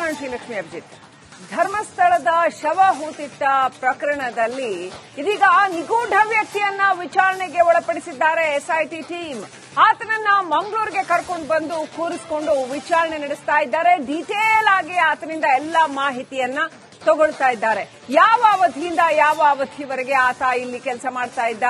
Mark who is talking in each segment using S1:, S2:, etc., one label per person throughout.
S1: ನಾನು ಶ್ರೀಲಕ್ಷ್ಮಿ ಅಭಿಜಿತ್. ಧರ್ಮಸ್ಥಳದ ಶವ ಹೂತಿಟ್ಟ ಪ್ರಕರಣದಲ್ಲಿ ಇದೀಗ ನಿಗೂಢ ವ್ಯಕ್ತಿಯನ್ನ ವಿಚಾರಣೆಗೆ ಒಳಪಡಿಸಿದ್ದಾರೆ ಎಸ್ಐಟಿ ಟೀಮ್. ಆತನನ್ನ ಮಂಗಳೂರಿಗೆ ಕರ್ಕೊಂಡು ಬಂದು ಕೂರಿಸಿಕೊಂಡು ವಿಚಾರಣೆ ನಡೆಸ್ತಾ ಇದ್ದಾರೆ. ಡೀಟೇಲ್ ಆಗಿ ಆತನಿಂದ ಎಲ್ಲಾ ಮಾಹಿತಿಯನ್ನ ತಗೊಳ್ತಾ ಇದ್ದಾರೆ. ಯಾವ ಅವಧಿಯಿಂದ ಯಾವ ಅವಧಿವರೆಗೆ ಆತ ಇಲ್ಲಿ ಕೆಲಸ ಮಾಡ್ತಾ ಇದ್ದ,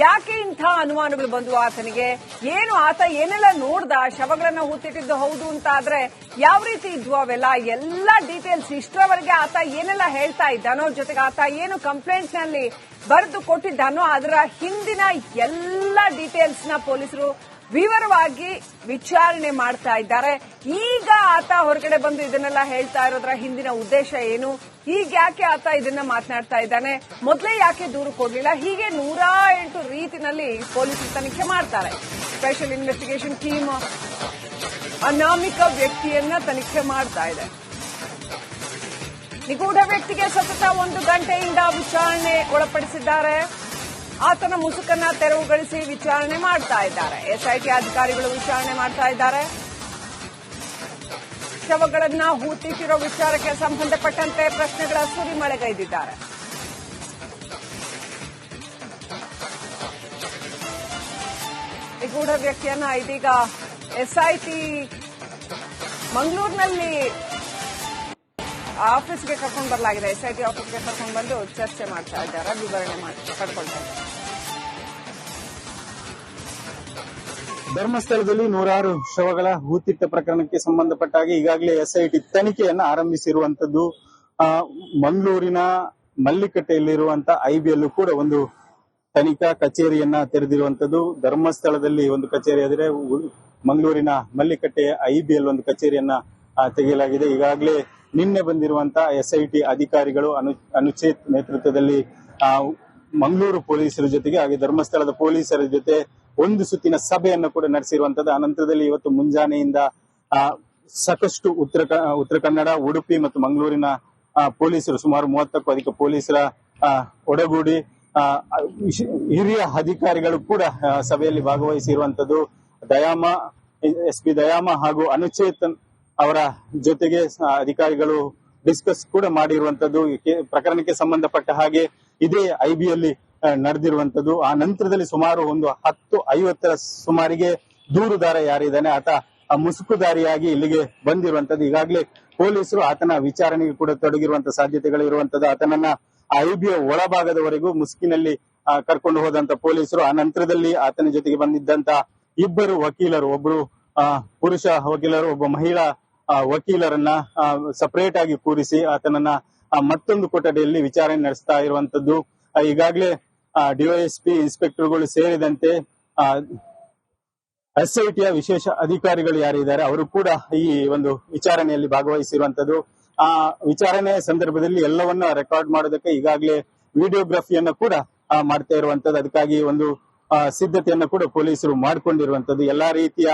S1: ಯಾಕೆ ಇಂಥ ಅನುಮಾನಗಳು ಬಂದು ಆತನಿಗೆ, ಏನು ಆತ ಏನೆಲ್ಲ ನೋಡ್ದ, ಶವಗಳನ್ನ ಹೂತಿಟ್ಟಿದ್ದು ಹೌದು ಅಂತ ಆದ್ರೆ ಯಾವ ರೀತಿ ಇದ್ವು ಅವೆಲ್ಲ ಎಲ್ಲ ಡೀಟೇಲ್ಸ್ ಇಷ್ಟರವರೆಗೆ ಆತ ಏನೆಲ್ಲ ಹೇಳ್ತಾ ಇದ್ದಾನೋ, ಜೊತೆಗೆ ಆತ ಏನು ಕಂಪ್ಲೇಂಟ್ ನಲ್ಲಿ ಬರೆದು ಕೊಟ್ಟಿದ್ದಾನೋ ಅದರ ಹಿಂದಿನ ಎಲ್ಲ ಡೀಟೇಲ್ಸ್ ನ ಪೊಲೀಸರು ವಿವರವಾಗಿ ವಿಚಾರಣೆ ಮಾಡ್ತಾ ಇದ್ದಾರೆ. ಈಗ ಆತ ಹೊರಗಡೆ ಬಂದು ಇದನ್ನೆಲ್ಲ ಹೇಳ್ತಾ ಇರೋದ್ರ ಹಿಂದಿನ ಉದ್ದೇಶ ಏನು, ಈಗ ಯಾಕೆ ಆತ ಇದನ್ನ ಮಾತನಾಡ್ತಾ ಇದ್ದಾನೆ, ಮೊದಲೇ ಯಾಕೆ ದೂರು ಕೊಡ್ಲಿಲ್ಲ, ಹೀಗೆ 108 ರೀತಿನಲ್ಲಿ ಪೊಲೀಸರು ತನಿಖೆ ಮಾಡ್ತಾರೆ. ಸ್ಪೆಷಲ್ ಇನ್ವೆಸ್ಟಿಗೇಷನ್ ಟೀಮ್ ಅನಾಮಿಕ ವ್ಯಕ್ತಿಯನ್ನ ತನಿಖೆ ಮಾಡ್ತಾ ಇದೆ. ನಿಗೂಢ ವ್ಯಕ್ತಿಗೆ ಸತತ 1 ಗಂಟೆಯಿಂದ ವಿಚಾರಣೆ ಒಳಪಡಿಸಿದ್ದಾರೆ. ಆತನ ಮುಸುಕನ್ನ ತೆರವುಗೊಳಿಸಿ ವಿಚಾರಣೆ ಮಾಡ್ತಾ ಇದ್ದಾರೆ. ಎಸ್ಐಟಿ ಅಧಿಕಾರಿಗಳು ವಿಚಾರಣೆ ಮಾಡ್ತಾ ಇದ್ದಾರೆ. ಶವಗಳನ್ನ ಹೂತಿಟ್ಟಿರೋ ವಿಚಾರಕ್ಕೆ ಸಂಬಂಧಪಟ್ಟಂತೆ ಪ್ರಶ್ನೆಗಳ ಸುರಿಮಳೆಗೈದಿದ್ದಾರೆ. ನಿಗೂಢ ವ್ಯಕ್ತಿಯನ್ನ ಇದೀಗ ಎಸ್ಐಟಿ ಮಂಗಳೂರಿನಲ್ಲಿ ಆಫೀಸ್ಗೆ ಕರ್ಕೊಂಡು ಬರಲಾಗಿದೆ. ಎಸ್ಐಟಿ ಆಫೀಸ್ಗೆ ಕರ್ಕೊಂಡು ಬಂದು ಚರ್ಚೆ ಮಾಡ್ತಾ ಇದ್ದಾರೆ, ವಿವರಣೆ ಪಡ್ಕೊಳ್ತಾ ಇದ್ದಾರೆ.
S2: ಧರ್ಮಸ್ಥಳದಲ್ಲಿ 106 ಶವಗಳ ಹೂತಿಟ್ಟ ಪ್ರಕರಣಕ್ಕೆ ಸಂಬಂಧಪಟ್ಟ ಹಾಗೆ ಈಗಾಗಲೇ ಎಸ್ಐಟಿ ತನಿಖೆಯನ್ನ ಆರಂಭಿಸಿರುವಂತದ್ದು. ಮಂಗಳೂರಿನ ಮಲ್ಲಿಕಟ್ಟೆಯಲ್ಲಿರುವಂತಹ ಐಬಿಯಲ್ಲೂ ಕೂಡ ಒಂದು ತನಿಖಾ ಕಚೇರಿಯನ್ನ ತೆರೆದಿರುವಂತದ್ದು. ಧರ್ಮಸ್ಥಳದಲ್ಲಿ ಒಂದು ಕಚೇರಿ ಆದರೆ ಮಂಗಳೂರಿನ ಮಲ್ಲಿಕಟ್ಟೆಯ ಐಬಿಎಲ್ ಒಂದು ಕಚೇರಿಯನ್ನ ತೆಗೆಯಲಾಗಿದೆ. ಈಗಾಗಲೇ ನಿನ್ನೆ ಬಂದಿರುವಂತಹ ಎಸ್ಐಟಿ ಅಧಿಕಾರಿಗಳು ಅನುಚೇತ್ ನೇತೃತ್ವದಲ್ಲಿ ಮಂಗಳೂರು ಪೊಲೀಸರ ಜೊತೆಗೆ ಹಾಗೆ ಧರ್ಮಸ್ಥಳದ ಪೊಲೀಸರ ಜೊತೆ ಒಂದು ಸುತ್ತಿನ ಸಭೆಯನ್ನು ಕೂಡ ನಡೆಸಿರುವಂತದ್ದು. ಅನಂತರದಲ್ಲಿ ಇವತ್ತು ಮುಂಜಾನೆಯಿಂದ ಸಾಕಷ್ಟು ಉತ್ತರ ಕನ್ನಡ, ಉಡುಪಿ ಮತ್ತು ಮಂಗಳೂರಿನ ಪೊಲೀಸರು ಸುಮಾರು 30ಕ್ಕೂ ಅಧಿಕ ಪೊಲೀಸರ ಒಡಗೂಡಿ ಹಿರಿಯ ಅಧಿಕಾರಿಗಳು ಕೂಡ ಸಭೆಯಲ್ಲಿ ಭಾಗವಹಿಸಿರುವಂತದ್ದು. ಎಸ್ಪಿ ದಯಾಮ ಹಾಗೂ ಅನುಚೇತನ್ ಅವರ ಜೊತೆಗೆ ಅಧಿಕಾರಿಗಳು ಡಿಸ್ಕಸ್ ಕೂಡ ಮಾಡಿರುವಂತದ್ದು. ಪ್ರಕರಣಕ್ಕೆ ಸಂಬಂಧಪಟ್ಟ ಹಾಗೆ ಇದೇ ಐಬಿಯಲ್ಲಿ ನಡೆದಿರುವಂತದ್ದು. ಆ ನಂತರದಲ್ಲಿ ಸುಮಾರು ಒಂದು 10:50 ಸುಮಾರಿಗೆ ದೂರುದಾರ ಯಾರಿದ್ದಾನೆ ಆತ ಮುಸುಕುದಾರಿಯಾಗಿ ಇಲ್ಲಿಗೆ ಬಂದಿರುವಂತದ್ದು. ಈಗಾಗಲೇ ಪೊಲೀಸರು ಆತನ ವಿಚಾರಣೆಗೆ ಕೂಡ ತೊಡಗಿರುವಂತಹ ಸಾಧ್ಯತೆಗಳು ಇರುವಂತದ್ದು. ಆತನನ್ನ ಐಬಿಯ ಒಳಭಾಗದವರೆಗೂ ಮುಸುಕಿನಲ್ಲಿ ಕರ್ಕೊಂಡು ಹೋದಂತ ಪೊಲೀಸರು ಆ ನಂತರದಲ್ಲಿ ಆತನ ಜೊತೆಗೆ ಬಂದಿದ್ದಂತ ಇಬ್ಬರು ವಕೀಲರು, ಒಬ್ಬರು ಪುರುಷ ವಕೀಲರು, ಒಬ್ಬ ಮಹಿಳಾ ವಕೀಲರನ್ನ ಸಪರೇಟ್ ಆಗಿ ಕೂರಿಸಿ ಆತನನ್ನ ಮತ್ತೊಂದು ಕೊಠಡಿಯಲ್ಲಿ ವಿಚಾರಣೆ ನಡೆಸ್ತಾ ಇರುವಂತದ್ದು. ಈಗಾಗಲೇ ಡಿವೈಎಸ್ಪಿ ಇನ್ಸ್ಪೆಕ್ಟರ್ಗಳು ಸೇರಿದಂತೆ ಎಸ್ಐಟಿಯ ವಿಶೇಷ ಅಧಿಕಾರಿಗಳು ಯಾರಿದ್ದಾರೆ ಅವರು ಕೂಡ ಈ ಒಂದು ವಿಚಾರಣೆಯಲ್ಲಿ ಭಾಗವಹಿಸಿರುವಂತದ್ದು. ಆ ವಿಚಾರಣೆ ಸಂದರ್ಭದಲ್ಲಿ ಎಲ್ಲವನ್ನ ರೆಕಾರ್ಡ್ ಮಾಡೋದಕ್ಕೆ ಈಗಾಗಲೇ ವಿಡಿಯೋಗ್ರಫಿಯನ್ನ ಕೂಡ ಮಾಡ್ತಾ ಇರುವಂತದ್ದು. ಅದಕ್ಕಾಗಿ ಒಂದು ಸಿದ್ಧತೆಯನ್ನ ಕೂಡ ಪೊಲೀಸರು ಮಾಡಿಕೊಂಡಿರುವಂತದ್ದು. ಎಲ್ಲಾ ರೀತಿಯ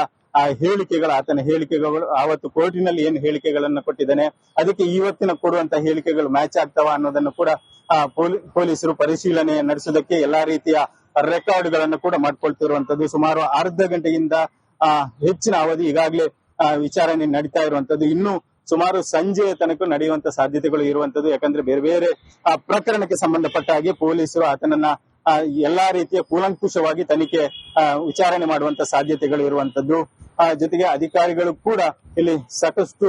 S2: ಆತನ ಹೇಳಿಕೆಗಳು ಆವತ್ತು ಕೋರ್ಟಿನಲ್ಲಿ ಏನು ಹೇಳಿಕೆಗಳನ್ನ ಕೊಟ್ಟಿದ್ದಾನೆ ಅದಕ್ಕೆ ಇವತ್ತಿನ ಕೊಡುವಂತಹ ಹೇಳಿಕೆಗಳು ಮ್ಯಾಚ್ ಆಗ್ತಾವ ಅನ್ನೋದನ್ನು ಕೂಡ ಪೊಲೀಸರು ಪರಿಶೀಲನೆ ನಡೆಸೋದಕ್ಕೆ ಎಲ್ಲಾ ರೀತಿಯ ರೆಕಾರ್ಡ್ಗಳನ್ನು ಕೂಡ ಮಾಡ್ಕೊಳ್ತಿರುವಂತದ್ದು. ಸುಮಾರು ಅರ್ಧ ಗಂಟೆಗಿಂತ ಹೆಚ್ಚಿನ ಅವಧಿ ಈಗಾಗಲೇ ವಿಚಾರಣೆ ನಡೀತಾ ಇರುವಂತದ್ದು. ಇನ್ನು ಸುಮಾರು ಸಂಜೆಯ ತನಕ ನಡೆಯುವಂತ ಸಾಧ್ಯತೆಗಳು ಇರುವಂತದ್ದು. ಯಾಕಂದ್ರೆ ಬೇರೆ ಬೇರೆ ಪ್ರಕರಣಕ್ಕೆ ಸಂಬಂಧಪಟ್ಟ ಹಾಗೆ ಪೊಲೀಸರು ಆತನನ್ನ ಎಲ್ಲಾ ರೀತಿಯ ಕೂಲಂಕುಷವಾಗಿ ತನಿಖೆ ವಿಚಾರಣೆ ಮಾಡುವಂತ ಸಾಧ್ಯತೆಗಳು ಇರುವಂತದ್ದು. ಜೊತೆಗೆ ಅಧಿಕಾರಿಗಳು ಕೂಡ ಇಲ್ಲಿ ಸಾಕಷ್ಟು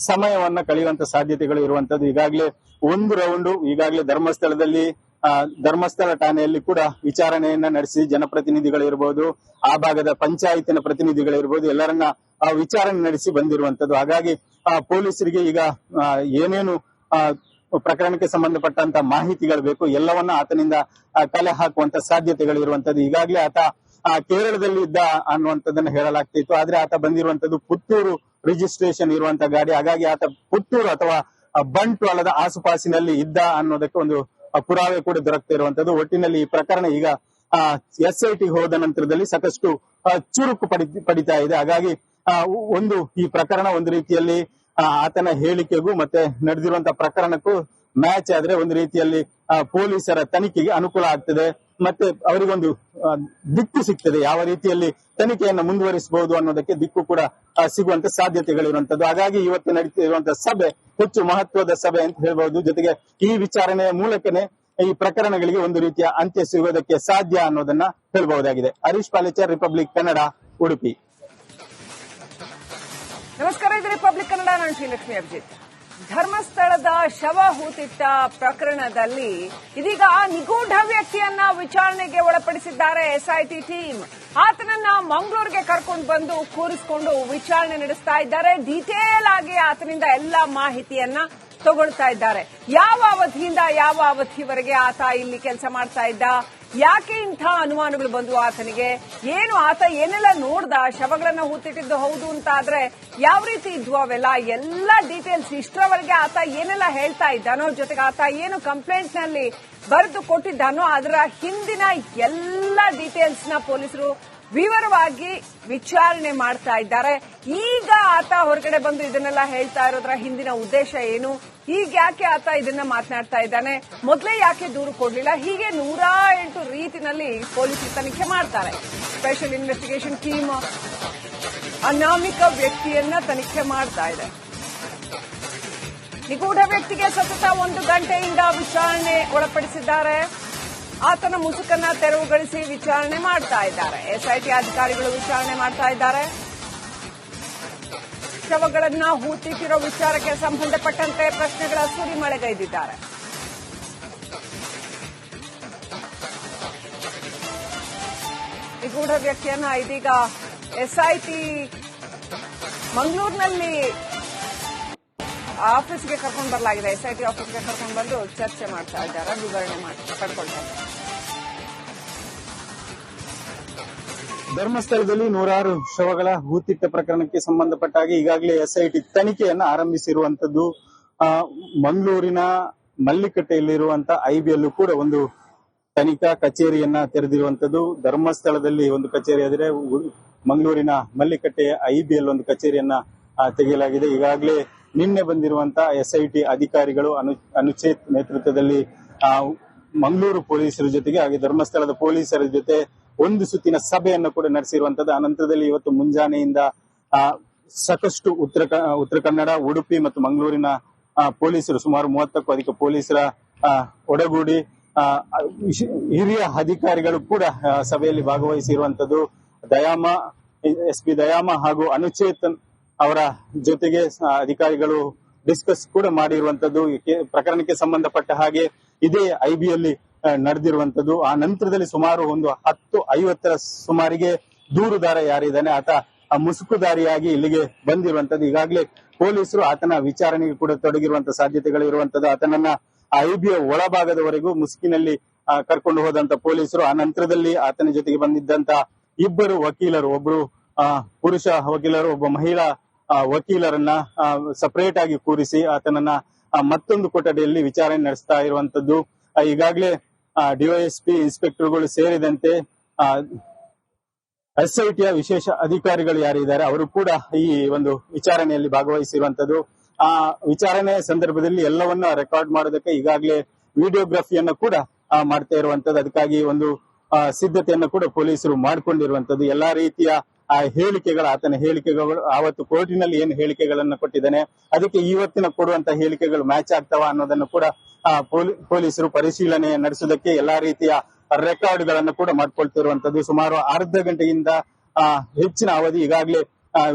S2: ಸಮಯವನ್ನ ಕಳೆಯುವಂತ ಸಾಧ್ಯತೆಗಳು ಇರುವಂತದ್ದು. ಈಗಾಗಲೇ ಒಂದು ರೌಂಡ್ ಈಗಾಗಲೇ ಧರ್ಮಸ್ಥಳ ಠಾಣೆಯಲ್ಲಿ ಕೂಡ ವಿಚಾರಣೆಯನ್ನ ನಡೆಸಿ ಜನಪ್ರತಿನಿಧಿಗಳಿರ್ಬೋದು, ಆ ಭಾಗದ ಪಂಚಾಯತಿನ ಪ್ರತಿನಿಧಿಗಳಿರ್ಬೋದು, ಎಲ್ಲರನ್ನ ವಿಚಾರಣೆ ನಡೆಸಿ ಬಂದಿರುವಂತದ್ದು. ಹಾಗಾಗಿ ಪೊಲೀಸರಿಗೆ ಈಗ ಏನೇನು ಪ್ರಕರಣಕ್ಕೆ ಸಂಬಂಧಪಟ್ಟಂತ ಮಾಹಿತಿಗಳು ಬೇಕು ಎಲ್ಲವನ್ನ ಆತನಿಂದ ಕಲೆ ಹಾಕುವಂತ ಸಾಧ್ಯತೆಗಳು ಇರುವಂತದ್ದು. ಈಗಾಗಲೇ ಆತ ಕೇರಳದಲ್ಲಿ ಇದ್ದ ಅನ್ನುವಂಥದ್ದನ್ನ ಹೇಳಲಾಗ್ತಿತ್ತು. ಆದ್ರೆ ಆತ ಬಂದಿರುವಂತದ್ದು ಪುತ್ತೂರು ರಿಜಿಸ್ಟ್ರೇಷನ್ ಇರುವಂತ ಗಾಡಿ. ಹಾಗಾಗಿ ಆತ ಪುತ್ತೂರು ಅಥವಾ ಬಂಟ್ವಾಳದ ಆಸುಪಾಸಿನಲ್ಲಿ ಇದ್ದ ಅನ್ನೋದಕ್ಕೆ ಒಂದು ಪುರಾವೆ ಕೂಡ ದೊರಕ್ತಾ ಇರುವಂತದ್ದು. ಒಟ್ಟಿನಲ್ಲಿ ಈ ಪ್ರಕರಣ ಈಗ ಎಸ್ಐಟಿ ಹೋದ ನಂತರದಲ್ಲಿ ಸಾಕಷ್ಟು ಚುರುಕು ಪಡಿತಾ ಇದೆ. ಹಾಗಾಗಿ ಈ ಪ್ರಕರಣ ಒಂದು ರೀತಿಯಲ್ಲಿ ಆತನ ಹೇಳಿಕೆಗೂ ಮತ್ತೆ ನಡೆದಿರುವಂತಹ ಪ್ರಕರಣಕ್ಕೂ ಮ್ಯಾಚ್ ಆದ್ರೆ ಒಂದು ರೀತಿಯಲ್ಲಿ ಪೊಲೀಸರ ತನಿಖೆಗೆ ಅನುಕೂಲ ಆಗ್ತದೆ. ಮತ್ತೆ ಅವರಿಗೊಂದು ದಿಕ್ಕು ಸಿಗ್ತದೆ, ಯಾವ ರೀತಿಯಲ್ಲಿ ತನಿಖೆಯನ್ನು ಮುಂದುವರಿಸಬಹುದು ಅನ್ನೋದಕ್ಕೆ ದಿಕ್ಕು ಕೂಡ ಸಿಗುವಂತ ಸಾಧ್ಯತೆಗಳಿರುವಂತದ್ದು. ಹಾಗಾಗಿ ಇವತ್ತು ನಡೀತಿರುವಂತಹ ಸಭೆ ಹೆಚ್ಚು ಮಹತ್ವದ ಸಭೆ ಅಂತ ಹೇಳ್ಬಹುದು. ಜೊತೆಗೆ ಈ ವಿಚಾರಣೆಯ ಮೂಲಕನೇ ಈ ಪ್ರಕರಣಗಳಿಗೆ ಒಂದು ರೀತಿಯ ಅಂತ್ಯ ಸಿಗೋದಕ್ಕೆ ಸಾಧ್ಯ ಅನ್ನೋದನ್ನ ಹೇಳಬಹುದಾಗಿದೆ. ಹರೀಶ್ ಪಾಲೇಚರ್, ರಿಪಬ್ಲಿಕ್ ಕನ್ನಡ, ಉಡುಪಿ.
S1: ನಮಸ್ಕಾರ, ಇದು ರಿಪಬ್ಲಿಕ್ ಕನ್ನಡ. ನಾನು ಶ್ರೀಲಕ್ಷ್ಮಿ ಅಭಿಜಿತ್. ಧರ್ಮಸ್ಥಳದ ಶವ ಹೂತಿಟ್ಟ ಪ್ರಕರಣದಲ್ಲಿ ಇದೀಗ ನಿಗೂಢ ವ್ಯಕ್ತಿಯನ್ನ ವಿಚಾರಣೆಗೆ ಒಳಪಡಿಸಿದ್ದಾರೆ ಎಸ್ಐಟಿ ಟೀಮ್. ಆತನನ್ನ ಮಂಗಳೂರಿಗೆ ಕರ್ಕೊಂಡು ಬಂದು ಕೂರಿಸಿಕೊಂಡು ವಿಚಾರಣೆ ನಡೆಸ್ತಾ ಇದ್ದಾರೆ. ಡೀಟೇಲ್ ಆಗಿ ಆತನಿಂದ ಎಲ್ಲಾ ಮಾಹಿತಿಯನ್ನ ತಗೊಳ್ತಾ ಇದ್ದಾರೆ. ಯಾವ ಅವಧಿಯಿಂದ ಯಾವ ಅವಧಿವರೆಗೆ ಆತ ಇಲ್ಲಿ ಕೆಲಸ ಮಾಡ್ತಾ ಇದ್ದ, ಯಾಕೆ ಇಂಥ ಅನುಮಾನಗಳು ಬಂದವು ಆತನಿಗೆ, ಏನು ಆತ ಏನೆಲ್ಲ ನೋಡ್ದ, ಶವಗಳನ್ನ ಹೂತಿಟ್ಟಿದ್ದು ಹೌದು ಅಂತ ಆದ್ರೆ ಯಾವ ರೀತಿ ಇದ್ವು ಅವೆಲ್ಲ ಎಲ್ಲ ಡೀಟೇಲ್ಸ್ ಇಷ್ಟರವರೆಗೆ ಆತ ಏನೆಲ್ಲ ಹೇಳ್ತಾ ಇದ್ದಾನೋ, ಜೊತೆಗೆ ಆತ ಏನು ಕಂಪ್ಲೇಂಟ್ ನಲ್ಲಿ ಬರೆದು ಕೊಟ್ಟಿದ್ದಾನೋ ಅದರ ಹಿಂದಿನ ಎಲ್ಲ ಡೀಟೇಲ್ಸ್ ನ ಪೊಲೀಸರು ವಿವರವಾಗಿ ವಿಚಾರಣೆ ಮಾಡ್ತಾ ಇದ್ದಾರೆ. ಈಗ ಆತ ಹೊರಗಡೆ ಬಂದು ಇದನ್ನೆಲ್ಲ ಹೇಳ್ತಾ ಇರೋದ್ರ ಹಿಂದಿನ ಉದ್ದೇಶ ಏನು, ಈಗ ಯಾಕೆ ಆತ ಇದನ್ನ ಮಾತನಾಡ್ತಾ ಇದ್ದಾನೆ, ಮೊದಲೇ ಯಾಕೆ ದೂರು ಕೊಡ್ಲಿಲ್ಲ, ಹೀಗೆ 108 ರೀತಿನಲ್ಲಿ ಪೊಲೀಸರು ತನಿಖೆ ಮಾಡ್ತಾರೆ. ಸ್ಪೆಷಲ್ ಇನ್ವೆಸ್ಟಿಗೇಷನ್ ಟೀಮ್ ಅನಾಮಿಕ ವ್ಯಕ್ತಿಯನ್ನ ತನಿಖೆ ಮಾಡ್ತಾ ಇದೆ. ನಿಗೂಢ ವ್ಯಕ್ತಿಗೆ ಸತತ 1 ಗಂಟೆಯಿಂದ ವಿಚಾರಣೆ ಒಳಪಡಿಸಿದ್ದಾರೆ. ಆತನ ಮುಸುಕನ್ನ ತೆರವುಗೊಳಿಸಿ ವಿಚಾರಣೆ ಮಾಡ್ತಾ ಇದ್ದಾರೆ. ಎಸ್ಐಟಿ ಅಧಿಕಾರಿಗಳು ವಿಚಾರಣೆ ಮಾಡ್ತಾ ಇದ್ದಾರೆ. ಶವಗಳನ್ನ ಹೂತಿಟ್ಟಿರೋ ವಿಚಾರಕ್ಕೆ ಸಂಬಂಧಪಟ್ಟಂತೆ ಪ್ರಶ್ನೆಗಳ ಸುರಿಮಳೆಗೈದಿದ್ದಾರೆ. ನಿಗೂಢ ವ್ಯಕ್ತಿಯನ್ನ ಇದೀಗ ಎಸ್ಐಟಿ ಮಂಗಳೂರಿನಲ್ಲಿ ಆಫೀಸ್ಗೆ ಕರ್ಕೊಂಡು ಬರಲಾಗಿದೆ. ಎಸ್ಐಟಿ ಆಫೀಸ್ಗೆ ಕರ್ಕೊಂಡು ಬಂದು ಚರ್ಚೆ ಮಾಡ್ತಾ ಇದ್ದಾರೆ, ವಿವರಣೆ ಪಡ್ಕೊಳ್ತಾ ಇದ್ದಾರೆ.
S2: ಧರ್ಮಸ್ಥಳದಲ್ಲಿ 106 ಶವಗಳ ಹೂತಿಟ್ಟ ಪ್ರಕರಣಕ್ಕೆ ಸಂಬಂಧಪಟ್ಟ ಹಾಗೆ ಈಗಾಗಲೇ ಎಸ್ಐಟಿ ತನಿಖೆಯನ್ನ ಆರಂಭಿಸಿರುವಂತದ್ದು. ಮಂಗಳೂರಿನ ಮಲ್ಲಿಕಟ್ಟೆಯಲ್ಲಿರುವಂತಹ ಐಬಿಯಲ್ಲೂ ಕೂಡ ಒಂದು ತನಿಖಾ ಕಚೇರಿಯನ್ನ ತೆರೆದಿರುವಂತದ್ದು. ಧರ್ಮಸ್ಥಳದಲ್ಲಿ ಒಂದು ಕಚೇರಿ ಆದರೆ ಮಂಗಳೂರಿನ ಮಲ್ಲಿಕಟ್ಟೆಯ ಐಬಿಎಲ್ ಒಂದು ಕಚೇರಿಯನ್ನ ತೆಗೆಯಲಾಗಿದೆ. ಈಗಾಗಲೇ ನಿನ್ನೆ ಬಂದಿರುವಂತಹ ಎಸ್ಐಟಿ ಅಧಿಕಾರಿಗಳು ಅನುಚೇತ್ ನೇತೃತ್ವದಲ್ಲಿ ಮಂಗಳೂರು ಪೊಲೀಸರ ಜೊತೆಗೆ ಹಾಗೆ ಧರ್ಮಸ್ಥಳದ ಪೊಲೀಸರ ಜೊತೆ ಒಂದು ಸುತ್ತಿನ ಸಭೆಯನ್ನು ಕೂಡ ನಡೆಸಿರುವಂತದ್ದು. ಅನಂತರದಲ್ಲಿ ಇವತ್ತು ಮುಂಜಾನೆಯಿಂದ ಸಾಕಷ್ಟು ಉತ್ತರ ಕನ್ನಡ, ಉಡುಪಿ ಮತ್ತು ಮಂಗಳೂರಿನ ಪೊಲೀಸರು ಸುಮಾರು 30ಕ್ಕೂ ಅಧಿಕ ಪೊಲೀಸರ ಒಡಗೂಡಿ ಹಿರಿಯ ಅಧಿಕಾರಿಗಳು ಕೂಡ ಸಭೆಯಲ್ಲಿ ಭಾಗವಹಿಸಿರುವಂತದ್ದು. ಎಸ್ಪಿ ದಯಾಮ ಹಾಗೂ ಅನುಚೇತನ್ ಅವರ ಜೊತೆಗೆ ಅಧಿಕಾರಿಗಳು ಡಿಸ್ಕಸ್ ಕೂಡ ಮಾಡಿರುವಂತದ್ದು. ಪ್ರಕರಣಕ್ಕೆ ಸಂಬಂಧಪಟ್ಟ ಹಾಗೆ ಇದೇ ಐಬಿಯಲ್ಲಿ ನಡೆದಿರುವಂತದ್ದು. ಆ ನಂತರದಲ್ಲಿ ಸುಮಾರು ಒಂದು 10:50 ಸುಮಾರಿಗೆ ದೂರುದಾರ ಯಾರಿದ್ದಾನೆ ಆತ ಮುಸುಕುದಾರಿಯಾಗಿ ಇಲ್ಲಿಗೆ ಬಂದಿರುವಂತದ್ದು. ಈಗಾಗಲೇ ಪೊಲೀಸರು ಆತನ ವಿಚಾರಣೆಗೆ ಕೂಡ ತೊಡಗಿರುವಂತಹ ಸಾಧ್ಯತೆಗಳು ಇರುವಂತದ್ದು. ಆತನನ್ನ ಐಬಿಯ ಒಳಭಾಗದವರೆಗೂ ಮುಸುಕಿನಲ್ಲಿ ಕರ್ಕೊಂಡು ಹೋದಂತ ಪೊಲೀಸರು ಆ ನಂತರದಲ್ಲಿ ಆತನ ಜೊತೆಗೆ ಬಂದಿದ್ದಂತ ಇಬ್ಬರು ವಕೀಲರು, ಒಬ್ಬರು ಪುರುಷ ವಕೀಲರು, ಒಬ್ಬ ಮಹಿಳಾ ವಕೀಲರನ್ನ ಸಪರೇಟ್ ಆಗಿ ಕೂರಿಸಿ ಆತನನ್ನ ಮತ್ತೊಂದು ಕೊಠಡಿಯಲ್ಲಿ ವಿಚಾರಣೆ ನಡೆಸ್ತಾ ಇರುವಂತದ್ದು. ಈಗಾಗಲೇ ಡಿವೈಎಸ್ಪಿ ಇನ್ಸ್ಪೆಕ್ಟರ್ಗಳು ಸೇರಿದಂತೆ ಎಸ್ಐಟಿಯ ವಿಶೇಷ ಅಧಿಕಾರಿಗಳು ಯಾರಿದ್ದಾರೆ ಅವರು ಕೂಡ ಈ ಒಂದು ವಿಚಾರಣೆಯಲ್ಲಿ ಭಾಗವಹಿಸಿರುವಂತದ್ದು. ಆ ವಿಚಾರಣೆ ಸಂದರ್ಭದಲ್ಲಿ ಎಲ್ಲವನ್ನ ರೆಕಾರ್ಡ್ ಮಾಡೋದಕ್ಕೆ ಈಗಾಗಲೇ ವಿಡಿಯೋಗ್ರಫಿಯನ್ನ ಕೂಡ ಮಾಡ್ತಾ ಇರುವಂತದ್ದು. ಅದಕ್ಕಾಗಿ ಒಂದು ಸಿದ್ಧತೆಯನ್ನು ಕೂಡ ಪೊಲೀಸರು ಮಾಡಿಕೊಂಡಿರುವಂತದ್ದು. ಎಲ್ಲಾ ರೀತಿಯ ಆತನ ಹೇಳಿಕೆಗಳು ಆವತ್ತು ಕೋರ್ಟಿನಲ್ಲಿ ಏನು ಹೇಳಿಕೆಗಳನ್ನ ಕೊಟ್ಟಿದ್ದಾನೆ ಅದಕ್ಕೆ ಇವತ್ತಿನ ಕೊಡುವಂತಹ ಹೇಳಿಕೆಗಳು ಮ್ಯಾಚ್ ಆಗ್ತಾವ ಅನ್ನೋದನ್ನು ಕೂಡ ಪೊಲೀಸರು ಪರಿಶೀಲನೆ ನಡೆಸುವುದಕ್ಕೆ ಎಲ್ಲಾ ರೀತಿಯ ರೆಕಾರ್ಡ್ ಗಳನ್ನು ಕೂಡ ಮಾಡ್ಕೊಳ್ತಿರುವಂತದ್ದು. ಸುಮಾರು ಅರ್ಧ ಗಂಟೆಯಿಂದ ಹೆಚ್ಚಿನ ಅವಧಿ ಈಗಾಗಲೇ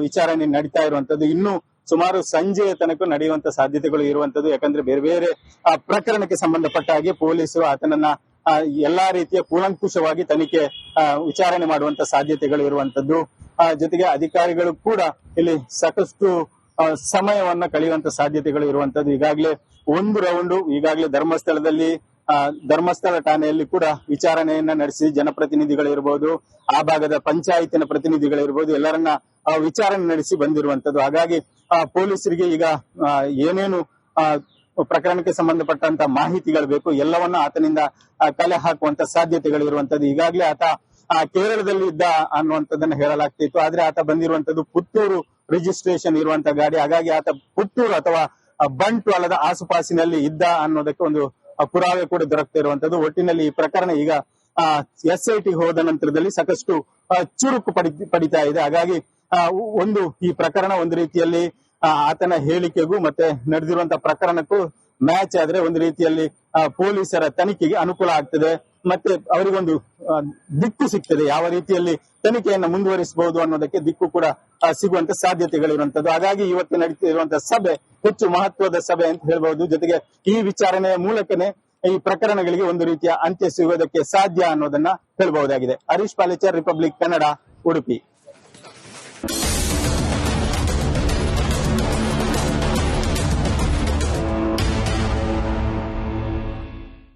S2: ವಿಚಾರಣೆ ನಡೀತಾ ಇರುವಂತದ್ದು. ಇನ್ನು ಸುಮಾರು ಸಂಜೆಯ ತನಕ ನಡೆಯುವಂತ ಸಾಧ್ಯತೆಗಳು ಇರುವಂತದ್ದು. ಯಾಕಂದ್ರೆ ಬೇರೆ ಬೇರೆ ಪ್ರಕರಣಕ್ಕೆ ಸಂಬಂಧಪಟ್ಟ ಹಾಗೆ ಪೊಲೀಸರು ಆತನನ್ನ ಎಲ್ಲಾ ರೀತಿಯ ಕೂಲಂಕುಷವಾಗಿ ತನಿಖೆ ವಿಚಾರಣೆ ಮಾಡುವಂತ ಸಾಧ್ಯತೆಗಳು ಇರುವಂತದ್ದು. ಜೊತೆಗೆ ಅಧಿಕಾರಿಗಳು ಕೂಡ ಇಲ್ಲಿ ಸಾಕಷ್ಟು ಸಮಯವನ್ನ ಕಳೆಯುವಂತ ಸಾಧ್ಯತೆಗಳು ಇರುವಂತದ್ದು. ಈಗಾಗಲೇ ಒಂದು ರೌಂಡ್ ಈಗಾಗಲೇ ಧರ್ಮಸ್ಥಳ ಠಾಣೆಯಲ್ಲಿ ಕೂಡ ವಿಚಾರಣೆಯನ್ನ ನಡೆಸಿ ಜನಪ್ರತಿನಿಧಿಗಳಿರ್ಬೋದು, ಆ ಭಾಗದ ಪಂಚಾಯತಿನ ಪ್ರತಿನಿಧಿಗಳಿರ್ಬೋದು, ಎಲ್ಲರನ್ನ ವಿಚಾರಣೆ ನಡೆಸಿ ಬಂದಿರುವಂತದ್ದು. ಹಾಗಾಗಿ ಪೊಲೀಸರಿಗೆ ಈಗ ಏನೇನು ಪ್ರಕರಣಕ್ಕೆ ಸಂಬಂಧಪಟ್ಟಂತ ಮಾಹಿತಿಗಳು ಬೇಕು ಎಲ್ಲವನ್ನ ಆತನಿಂದ ಕಲೆ ಹಾಕುವಂತ ಸಾಧ್ಯತೆಗಳು ಇರುವಂತದ್ದು. ಈಗಾಗಲೇ ಆತ ಕೇರಳದಲ್ಲಿ ಇದ್ದ ಅನ್ನುವಂಥದ್ದನ್ನ ಹೇಳಲಾಗ್ತಿತ್ತು. ಆದ್ರೆ ಆತ ಬಂದಿರುವಂತದ್ದು ಪುತ್ತೂರು ರಿಜಿಸ್ಟ್ರೇಷನ್ ಇರುವಂತ ಗಾಡಿ. ಹಾಗಾಗಿ ಆತ ಪುತ್ತೂರು ಅಥವಾ ಬಂಟ್ವಾಳದ ಆಸುಪಾಸಿನಲ್ಲಿ ಇದ್ದ ಅನ್ನೋದಕ್ಕೆ ಒಂದು ಪುರಾವೆ ಕೂಡ ದೊರಕ್ತಾ ಇರುವಂತದ್ದು. ಒಟ್ಟಿನಲ್ಲಿ ಈ ಪ್ರಕರಣ ಈಗ SIT ಹೋದ ನಂತರದಲ್ಲಿ ಸಾಕಷ್ಟು ಚುರುಕು ಪಡಿತಾ ಇದೆ. ಹಾಗಾಗಿ ಒಂದು ಈ ಪ್ರಕರಣ ಒಂದು ರೀತಿಯಲ್ಲಿ ಆತನ ಹೇಳಿಕೆಗೂ ಮತ್ತೆ ನಡೆದಿರುವಂತಹ ಪ್ರಕರಣಕ್ಕೂ ಮ್ಯಾಚ್ ಆದ್ರೆ ಒಂದು ರೀತಿಯಲ್ಲಿ ಪೊಲೀಸರ ತನಿಖೆಗೆ ಅನುಕೂಲ ಆಗ್ತದೆ, ಮತ್ತೆ ಅವರಿಗೊಂದು ದಿಕ್ಕು ಸಿಗ್ತದೆ, ಯಾವ ರೀತಿಯಲ್ಲಿ ತನಿಖೆಯನ್ನು ಮುಂದುವರಿಸಬಹುದು ಅನ್ನೋದಕ್ಕೆ ದಿಕ್ಕು ಕೂಡ ಸಿಗುವಂತ ಸಾಧ್ಯತೆಗಳಿರುವಂತದ್ದು. ಹಾಗಾಗಿ ಇವತ್ತು ನಡೀತಿರುವಂತಹ ಸಭೆ ಹೆಚ್ಚು ಮಹತ್ವದ ಸಭೆ ಅಂತ ಹೇಳ್ಬಹುದು. ಜೊತೆಗೆ ಈ ವಿಚಾರಣೆಯ ಮೂಲಕನೇ ಈ ಪ್ರಕರಣಗಳಿಗೆ ಒಂದು ರೀತಿಯ ಅಂತ್ಯ ಸಿಗೋದಕ್ಕೆ ಸಾಧ್ಯ ಅನ್ನೋದನ್ನ ಹೇಳಬಹುದಾಗಿದೆ. ಹರೀಶ್ ಪಾಲೇಚರ್, ರಿಪಬ್ಲಿಕ್ ಕನ್ನಡ, ಉಡುಪಿ.